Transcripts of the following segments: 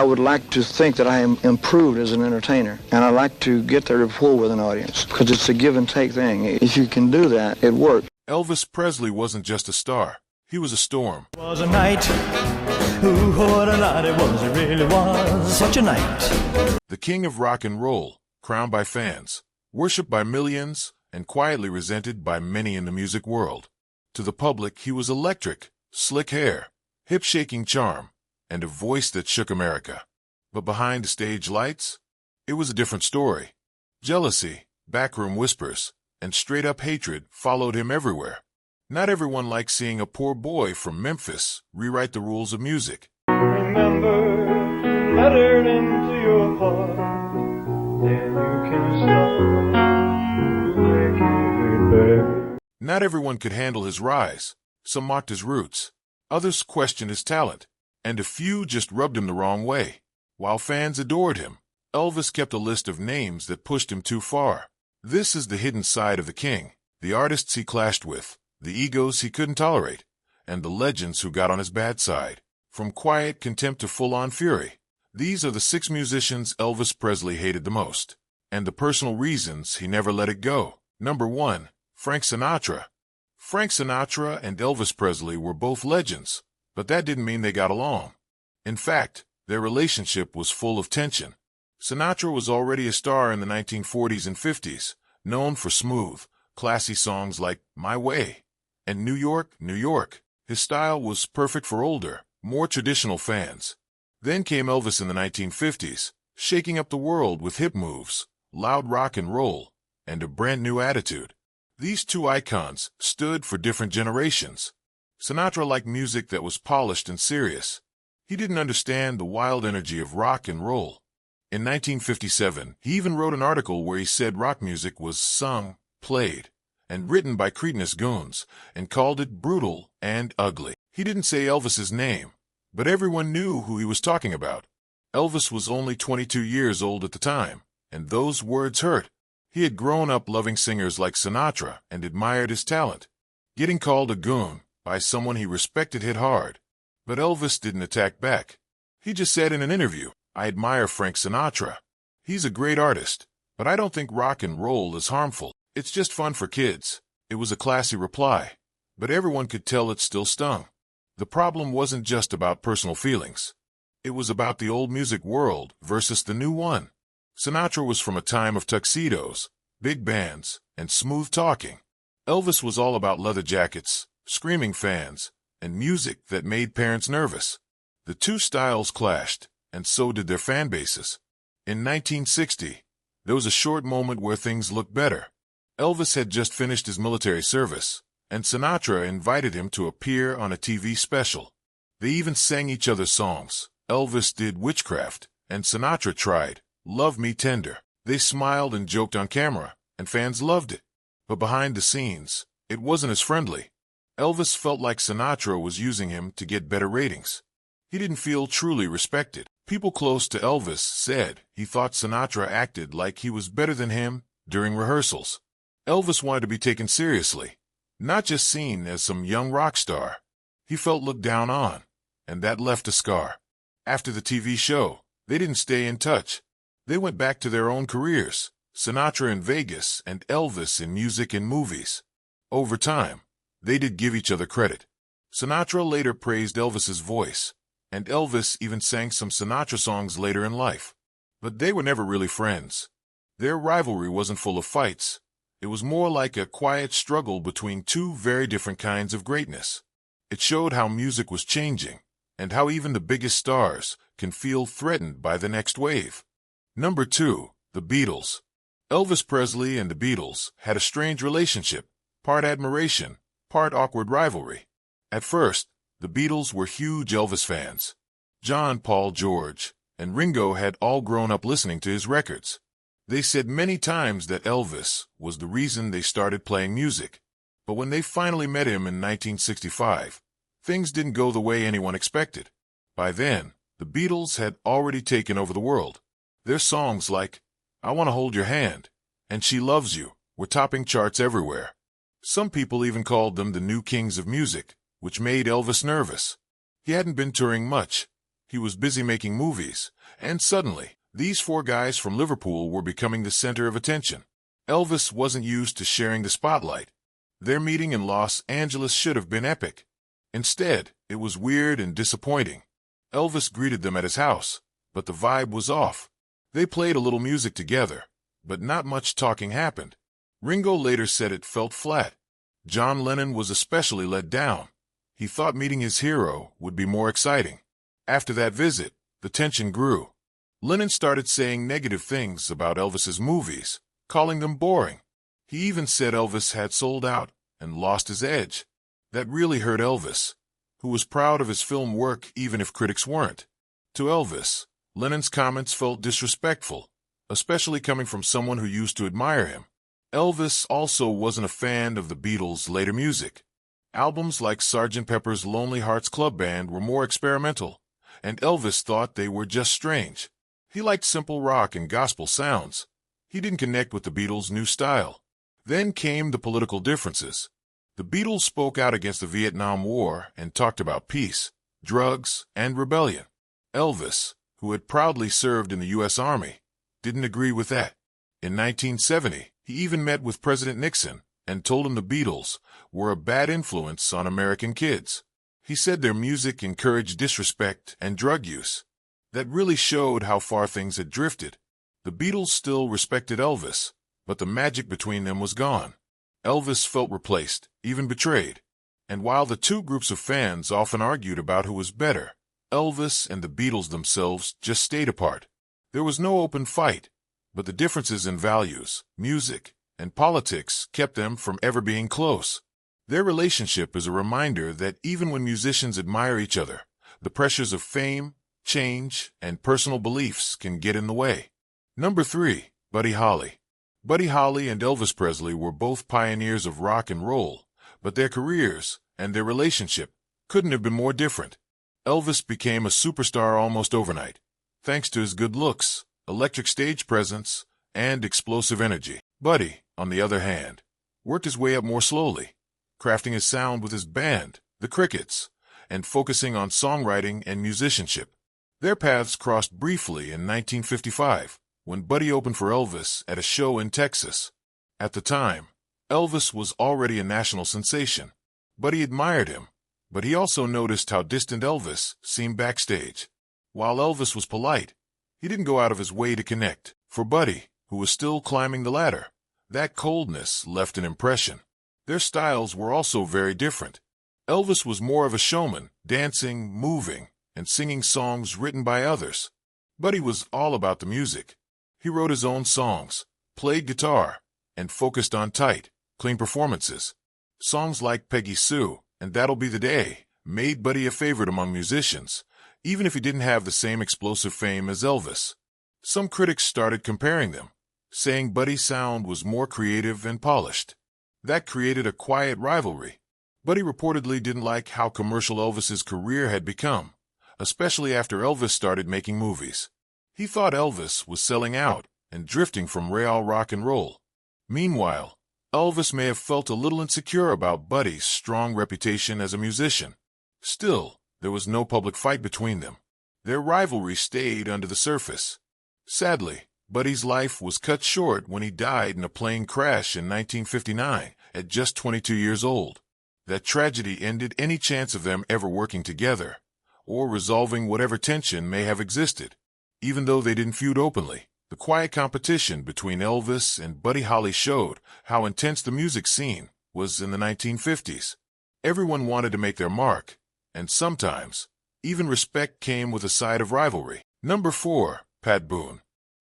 I would like to think that I am improved as an entertainer, and I like to get the rapport with an audience, because it's a give and take thing. If you can do that, it works. Elvis Presley wasn't just a star. He was a storm. It was a night. Ooh, what a night it was. It really was such a night. The king of rock and roll, crowned by fans, worshipped by millions, and quietly resented by many in the music world. To the public, he was electric, slick hair, hip-shaking charm, and a voice that shook America. But behind the stage lights, it was a different story. Jealousy, backroom whispers, and straight-up hatred followed him everywhere. Not everyone liked seeing a poor boy from Memphis rewrite the rules of music. Remember, let it into your heart, then you can start making it better. Not everyone could handle his rise. Some mocked his roots. Others questioned his talent, and a few just rubbed him the wrong way. While fans adored him, Elvis kept a list of names that pushed him too far. This is the hidden side of the king, the artists he clashed with, the egos he couldn't tolerate, and the legends who got on his bad side. From quiet contempt to full-on fury, these are the 6 musicians Elvis Presley hated the most, and the personal reasons he never let it go. Number 1. Frank Sinatra. Frank Sinatra and Elvis Presley were both legends, but that didn't mean they got along. In fact, their relationship was full of tension. Sinatra was already a star in the 1940s and 50s, known for smooth, classy songs like My Way and New York, New York. His style was perfect for older, more traditional fans. Then came Elvis in the 1950s, shaking up the world with hip moves, loud rock and roll, and a brand new attitude. These two icons stood for different generations. Sinatra liked music that was polished and serious. He didn't understand the wild energy of rock and roll. In 1957, he even wrote an article where he said rock music was sung, played, and written by cretinous goons, and called it brutal and ugly. He didn't say Elvis's name, but everyone knew who he was talking about. Elvis was only 22 years old at the time, and those words hurt. He had grown up loving singers like Sinatra and admired his talent. Getting called a goon by someone he respected hit hard. But Elvis didn't attack back. He just said in an interview, "I admire Frank Sinatra. He's a great artist, but I don't think rock and roll is harmful. It's just fun for kids." It was a classy reply, but everyone could tell it still stung. The problem wasn't just about personal feelings. It was about the old music world versus the new one. Sinatra was from a time of tuxedos, big bands, and smooth talking. Elvis was all about leather jackets, screaming fans, and music that made parents nervous. The two styles clashed, and so did their fan bases. In 1960, there was a short moment where things looked better. Elvis had just finished his military service, and Sinatra invited him to appear on a TV special. They even sang each other's songs. Elvis did Witchcraft, and Sinatra tried Love Me Tender. They smiled and joked on camera, and fans loved it. But behind the scenes, it wasn't as friendly. Elvis felt like Sinatra was using him to get better ratings. He didn't feel truly respected. People close to Elvis said he thought Sinatra acted like he was better than him during rehearsals. Elvis wanted to be taken seriously, not just seen as some young rock star. He felt looked down on, and that left a scar. After the TV show, they didn't stay in touch. They went back to their own careers, Sinatra in Vegas and Elvis in music and movies. Over time, they did give each other credit. Sinatra later praised Elvis's voice, and Elvis even sang some Sinatra songs later in life. But they were never really friends. Their rivalry wasn't full of fights. It was more like a quiet struggle between two very different kinds of greatness. It showed how music was changing, and how even the biggest stars can feel threatened by the next wave. Number 2, the Beatles. Elvis Presley and the Beatles had a strange relationship, part admiration, part awkward rivalry. At first, the Beatles were huge Elvis fans. John, Paul, George, and Ringo had all grown up listening to his records. They said many times that Elvis was the reason they started playing music. But when they finally met him in 1965, things didn't go the way anyone expected. By then, the Beatles had already taken over the world. Their songs like I Want to Hold Your Hand and She Loves You were topping charts everywhere. Some people even called them the new kings of music, which made Elvis nervous. He hadn't been touring much. He was busy making movies, and suddenly, these four guys from Liverpool were becoming the center of attention. Elvis wasn't used to sharing the spotlight. Their meeting in Los Angeles should have been epic. Instead, it was weird and disappointing. Elvis greeted them at his house, but the vibe was off. They played a little music together, but not much talking happened. Ringo later said it felt flat. John Lennon was especially let down. He thought meeting his hero would be more exciting. After that visit, the tension grew. Lennon started saying negative things about Elvis's movies, calling them boring. He even said Elvis had sold out and lost his edge. That really hurt Elvis, who was proud of his film work even if critics weren't. To Elvis, Lennon's comments felt disrespectful, especially coming from someone who used to admire him. Elvis also wasn't a fan of the Beatles' later music. Albums like Sgt. Pepper's Lonely Hearts Club Band were more experimental, and Elvis thought they were just strange. He liked simple rock and gospel sounds. He didn't connect with the Beatles' new style. Then came the political differences. The Beatles spoke out against the Vietnam War and talked about peace, drugs, and rebellion. Elvis, who had proudly served in the U.S. Army, didn't agree with that. In 1970, he even met with President Nixon and told him the Beatles were a bad influence on American kids. He said their music encouraged disrespect and drug use. That really showed how far things had drifted. The Beatles still respected Elvis, but the magic between them was gone. Elvis felt replaced, even betrayed. And while the two groups of fans often argued about who was better, Elvis and the Beatles themselves just stayed apart. There was no open fight, but the differences in values, music, and politics kept them from ever being close. Their relationship is a reminder that even when musicians admire each other, the pressures of fame, change, and personal beliefs can get in the way. Number 3, Buddy Holly. Buddy Holly and Elvis Presley were both pioneers of rock and roll, but their careers and their relationship couldn't have been more different. Elvis became a superstar almost overnight, thanks to his good looks, electric stage presence, and explosive energy. Buddy, on the other hand, worked his way up more slowly, crafting his sound with his band, the Crickets, and focusing on songwriting and musicianship. Their paths crossed briefly in 1955, when Buddy opened for Elvis at a show in Texas. At the time, Elvis was already a national sensation. Buddy admired him, but he also noticed how distant Elvis seemed backstage. While Elvis was polite, he didn't go out of his way to connect. For Buddy, who was still climbing the ladder, that coldness left an impression. Their styles were also very different. Elvis was more of a showman, dancing, moving, and singing songs written by others. Buddy was all about the music. He wrote his own songs, played guitar, and focused on tight, clean performances. Songs like Peggy Sue and That'll Be the Day made Buddy a favorite among musicians, even if he didn't have the same explosive fame as Elvis. Some critics started comparing them, saying Buddy's sound was more creative and polished. That created a quiet rivalry. Buddy reportedly didn't like how commercial Elvis's career had become, especially after Elvis started making movies. He thought Elvis was selling out and drifting from real rock and roll. Meanwhile, Elvis may have felt a little insecure about Buddy's strong reputation as a musician. Still, there was no public fight between them. Their rivalry stayed under the surface. Sadly, Buddy's life was cut short when he died in a plane crash in 1959 at just 22 years old. That tragedy ended any chance of them ever working together or resolving whatever tension may have existed. Even though they didn't feud openly, the quiet competition between Elvis and Buddy Holly showed how intense the music scene was in the 1950s. Everyone wanted to make their mark, and sometimes, even respect came with a side of rivalry. Number 4, Pat Boone.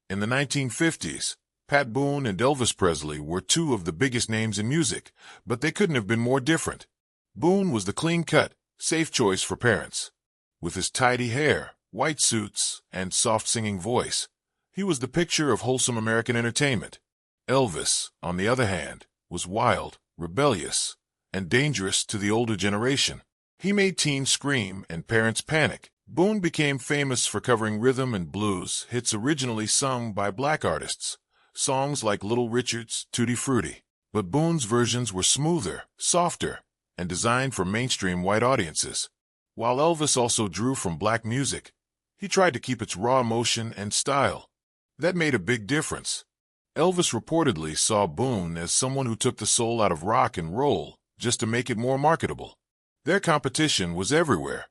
In the 1950s, Pat Boone and Elvis Presley were two of the biggest names in music, but they couldn't have been more different. Boone was the clean-cut, safe choice for parents. With his tidy hair, white suits, and soft-singing voice, he was the picture of wholesome American entertainment. Elvis, on the other hand, was wild, rebellious, and dangerous to the older generation. He made teens scream and parents panic. Boone became famous for covering rhythm and blues hits originally sung by black artists, songs like Little Richard's Tutti Frutti. But Boone's versions were smoother, softer, and designed for mainstream white audiences. While Elvis also drew from black music, He tried to keep its raw emotion and style. That made a big difference. Elvis reportedly saw Boone as someone who took the soul out of rock and roll just to make it more marketable. Their competition was everywhere.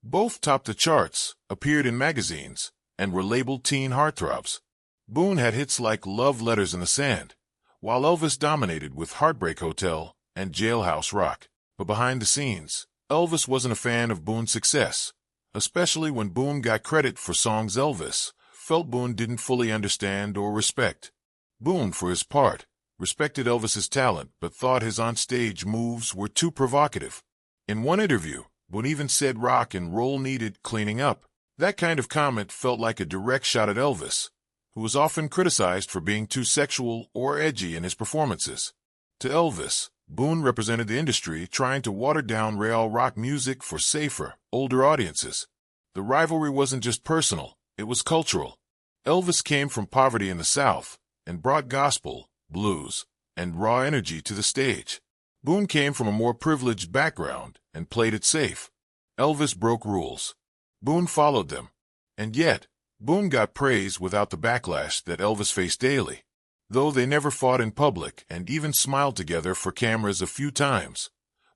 Both topped the charts, appeared in magazines, and were labeled teen heartthrobs. Boone had hits like Love Letters in the Sand, while Elvis dominated with Heartbreak Hotel and Jailhouse Rock. But behind the scenes, Elvis wasn't a fan of Boone's success, especially when Boone got credit for songs Elvis felt Boone didn't fully understand or respect. Boone, for his part, respected Elvis's talent but thought his onstage moves were too provocative. In one interview, Boone even said rock and roll needed cleaning up. That kind of comment felt like a direct shot at Elvis, who was often criticized for being too sexual or edgy in his performances. To Elvis, Boone represented the industry trying to water down real rock music for safer, older audiences. The rivalry wasn't just personal, it was cultural. Elvis came from poverty in the South and brought gospel, blues, and raw energy to the stage. Boone came from a more privileged background and played it safe. Elvis broke rules. Boone followed them. And yet, Boone got praise without the backlash that Elvis faced daily. Though they never fought in public and even smiled together for cameras a few times,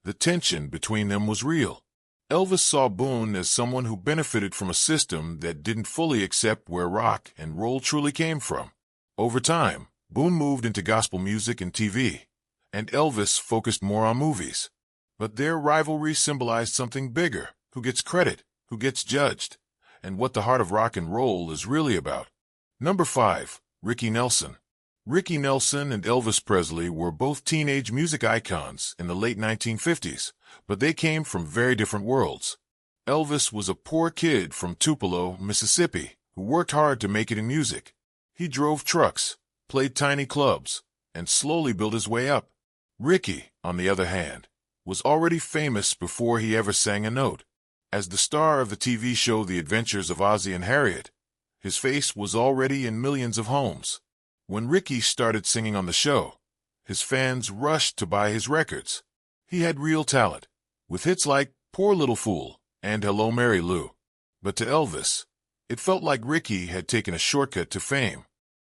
the tension between them was real. Elvis saw Boone as someone who benefited from a system that didn't fully accept where rock and roll truly came from. Over time, Boone moved into gospel music and TV, and Elvis focused more on movies. But their rivalry symbolized something bigger: who gets credit, who gets judged, and what the heart of rock and roll is really about. Number 5. Ricky Nelson. Ricky Nelson and Elvis Presley were both teenage music icons in the late 1950s, but they came from very different worlds. Elvis was a poor kid from Tupelo, Mississippi, who worked hard to make it in music. He drove trucks, played tiny clubs, and slowly built his way up. Ricky, on the other hand, was already famous before he ever sang a note. As the star of the TV show The Adventures of Ozzie and Harriet, his face was already in millions of homes. When Ricky started singing on the show, his fans rushed to buy his records. He had real talent, with hits like Poor Little Fool and Hello Mary Lou. But to Elvis, it felt like Ricky had taken a shortcut to fame.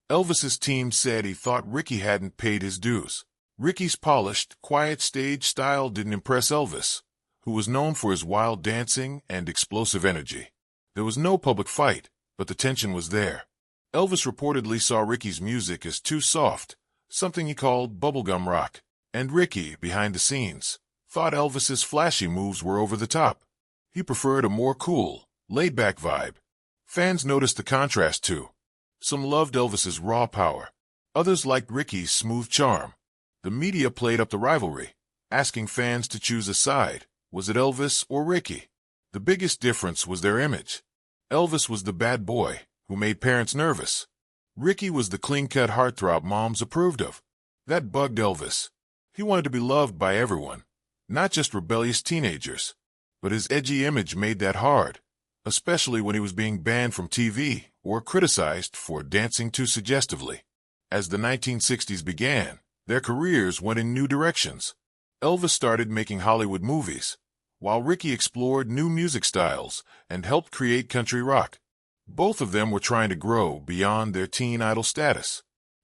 Elvis's team said he thought Ricky hadn't paid his dues. Ricky's polished, quiet stage style didn't impress Elvis, who was known for his wild dancing and explosive energy. There was no public fight, but the tension was there. Elvis reportedly saw Ricky's music as too soft, something he called bubblegum rock, and Ricky, behind the scenes, thought Elvis's flashy moves were over the top. He preferred a more cool, laid-back vibe. Fans noticed the contrast too. Some loved Elvis's raw power. Others liked Ricky's smooth charm. The media played up the rivalry, asking fans to choose a side. Was it Elvis or Ricky? The biggest difference was their image. Elvis was the bad boy who made parents nervous. Ricky was the clean-cut heartthrob moms approved of. That bugged Elvis. He wanted to be loved by everyone, not just rebellious teenagers. But his edgy image made that hard, especially when he was being banned from TV or criticized for dancing too suggestively. As the 1960s began, their careers went in new directions. Elvis started making Hollywood movies, while Ricky explored new music styles and helped create country rock. Both of them were trying to grow beyond their teen idol status.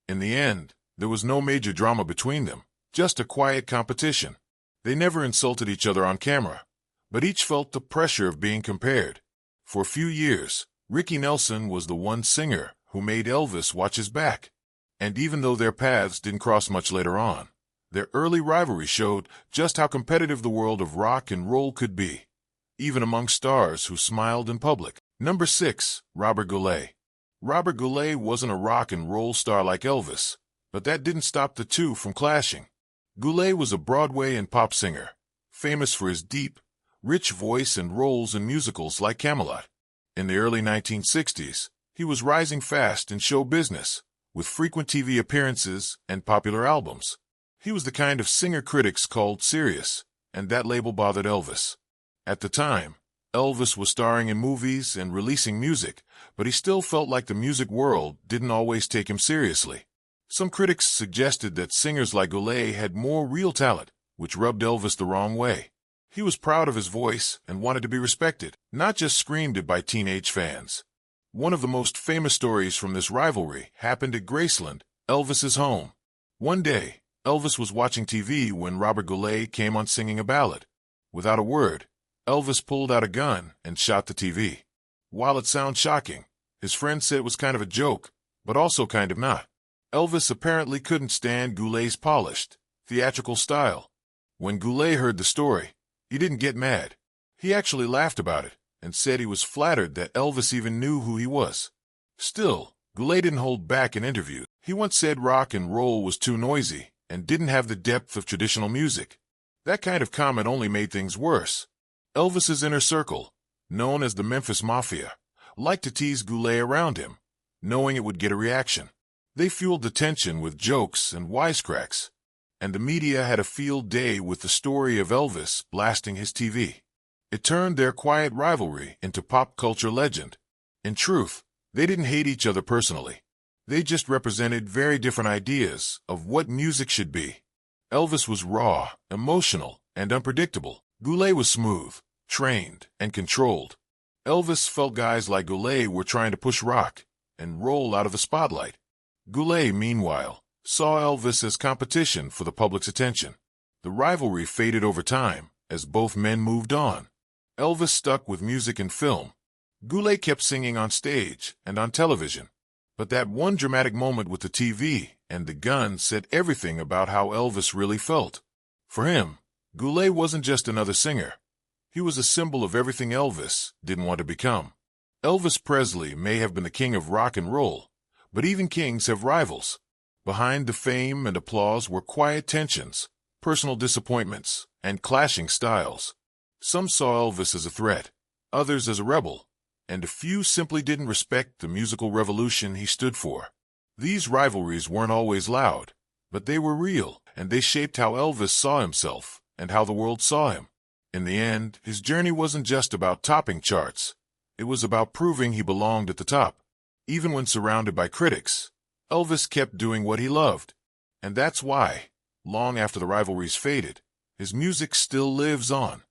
In the end, there was no major drama between them, just a quiet competition. They never insulted each other on camera, but each felt the pressure of being compared. For a few years, Ricky Nelson was the one singer who made Elvis watch his back. And even though their paths didn't cross much later on, their early rivalry showed just how competitive the world of rock and roll could be, even among stars who smiled in public. Number 6. Robert Goule. Robert Goule wasn't a rock and roll star like Elvis, but that didn't stop the two from clashing. Goule was a Broadway and pop singer, famous for his deep, rich voice and roles in musicals like Camelot. In the early 1960s, he was rising fast in show business, with frequent TV appearances and popular albums. He was the kind of singer critics called serious, and that label bothered Elvis. At the time, Elvis was starring in movies and releasing music, but he still felt like the music world didn't always take him seriously. Some critics suggested that singers like Goule had more real talent, which rubbed Elvis the wrong way. He was proud of his voice and wanted to be respected, not just screamed at by teenage fans. One of the most famous stories from this rivalry happened at Graceland, Elvis's home. One day, Elvis was watching TV when Robert Goule came on singing a ballad. Without a word, Elvis pulled out a gun and shot the TV. While it sounds shocking, his friend said it was kind of a joke, but also kind of not. Elvis apparently couldn't stand Goule's polished, theatrical style. When Goule heard the story, he didn't get mad. He actually laughed about it and said he was flattered that Elvis even knew who he was. Still, Goule didn't hold back in interviews. He once said rock and roll was too noisy and didn't have the depth of traditional music. That kind of comment only made things worse. Elvis's inner circle, known as the Memphis Mafia, liked to tease Goule around him, knowing it would get a reaction. They fueled the tension with jokes and wisecracks, and the media had a field day with the story of Elvis blasting his TV. It turned their quiet rivalry into pop culture legend. In truth, they didn't hate each other personally. They just represented very different ideas of what music should be. Elvis was raw, emotional, and unpredictable. Goule was smooth, trained, and controlled. Elvis felt guys like Goule were trying to push rock and roll out of the spotlight. Goule, meanwhile, saw Elvis as competition for the public's attention. The rivalry faded over time as both men moved on. Elvis stuck with music and film. Goule kept singing on stage and on television. But that one dramatic moment with the TV and the gun said everything about how Elvis really felt. For him, Goule wasn't just another singer. He was a symbol of everything Elvis didn't want to become. Elvis Presley may have been the king of rock and roll, but even kings have rivals. Behind the fame and applause were quiet tensions, personal disappointments, and clashing styles. Some saw Elvis as a threat, others as a rebel, and a few simply didn't respect the musical revolution he stood for. These rivalries weren't always loud, but they were real, and they shaped how Elvis saw himself and how the world saw him. In the end, his journey wasn't just about topping charts. It was about proving he belonged at the top. Even when surrounded by critics, Elvis kept doing what he loved. And that's why, long after the rivalries faded, his music still lives on.